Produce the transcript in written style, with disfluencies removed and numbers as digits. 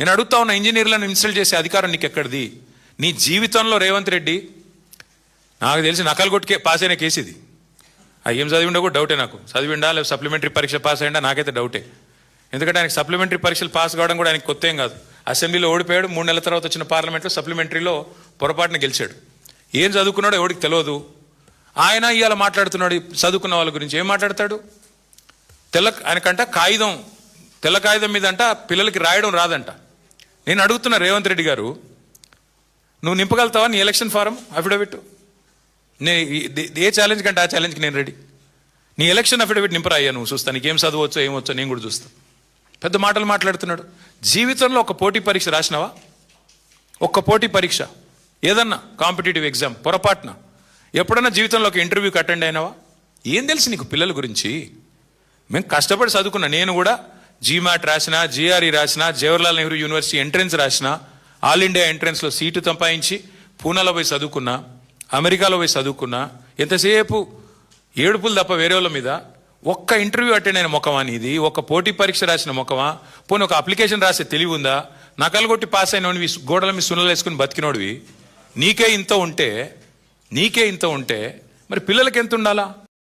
నేను అడుగుతా ఉన్న ఇంజనీర్లను ఇన్సల్ట్ చేసే అధికారం నీకు ఎక్కడిది? నీ జీవితంలో రేవంత్ రెడ్డి నాకు తెలిసి నకలు కొట్టుకే పాస్ అయిన కేసు ఇది. ఏం చదివిండో కూడా డౌటే నాకు. చదివిండా లేదా సప్లిమెంటరీ పరీక్ష పాస్ అయ్యిందా నాకైతే డౌటే. ఎందుకంటే ఆయనకి సప్లిమెంటరీ పరీక్షలు పాస్ కావడం కూడా ఆయనకి కొత్త ఏం కాదు. అసెంబ్లీలో ఓడిపోయాడు, 3 నెలల తర్వాత వచ్చిన పార్లమెంట్లో సప్లిమెంటరీలో పొరపాటున గెలిచాడు. ఏం చదువుకున్నాడో ఎవడికి తెలియదు. ఆయన ఇవాళ మాట్లాడుతున్నాడు చదువుకున్న వాళ్ళ గురించి. ఏం మాట్లాడతాడు? ఆయనకంట తెల్ల కాగితం మీద అంట పిల్లలకి రాయడం రాదంట. నేను అడుగుతున్నా రేవంత్ రెడ్డి గారు, నువ్వు నింపగలుగుతావా నీ ఎలక్షన్ ఫారం అఫిడవిట్? ఏ ఛాలెంజ్ కంటే ఆ ఛాలెంజ్కి నేను రెడీ. నీ ఎలక్షన్ అఫిడవిట్ నింపరా అయ్యా, నువ్వు చూస్తా నీకేం చదవచ్చో ఏమొచ్చో నేను కూడా చూస్తా. పెద్ద మాటలు మాట్లాడుతున్నాడు. జీవితంలో ఒక పోటీ పరీక్ష రాసినావా? ఒక్క పోటీ పరీక్ష ఏదన్నా కాంపిటేటివ్ ఎగ్జామ్ పొరపాటున ఎప్పుడన్నా జీవితంలో ఒక ఇంటర్వ్యూకి అటెండ్ అయినావా? ఏం తెలుసు నీకు పిల్లల గురించి? మేము కష్టపడి చదువుకున్నా. నేను కూడా జీమాట్ రాసిన, జిఆర్ఈ రాసిన, జవహర్లాల్ నెహ్రూ యూనివర్సిటీ ఎంట్రన్స్ రాసిన, ఆల్ ఇండియా ఎంట్రన్స్లో సీటు సంపాదించి పూనాలో పోయి చదువుకున్నా, అమెరికాలో పోయి చదువుకున్నా. ఎంతసేపు ఏడుపులు తప్ప వేరే వాళ్ళ మీద. ఒక్క ఇంటర్వ్యూ అటెండ్ అయిన ముఖమా నీది? ఒక్క పోటీ పరీక్ష రాసిన ముఖమా? పోనీ ఒక అప్లికేషన్ రాసే తెలివి ఉందా? నకలు కొట్టి పాస్ అయినవి గోడల మీద సున్నలు వేసుకుని బతికినోడివి. నీకే ఇంత ఉంటే మరి పిల్లలకి ఎంత ఉండాలా?